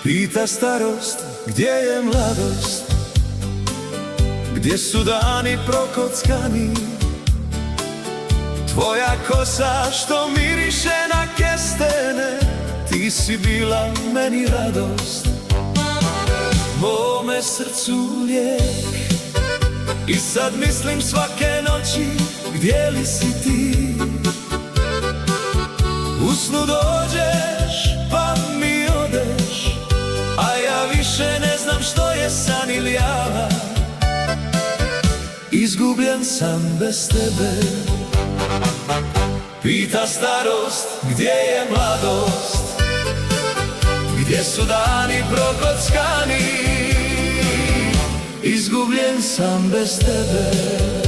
Pita starost, gdje je mladost, gdje su dani prokockani, tvoja kosa što miriše na kestene, ti si bila meni radost, mome srcu lijek. I sad mislim svake noći, gdje li si ti? U snu dođeš, pa mi odeš, a ja više ne znam što je san ili java. Izgubljen sam bez tebe. Pita starost, gdje je mladost, gdje su dani prokockani, izgubljen sam bez tebe.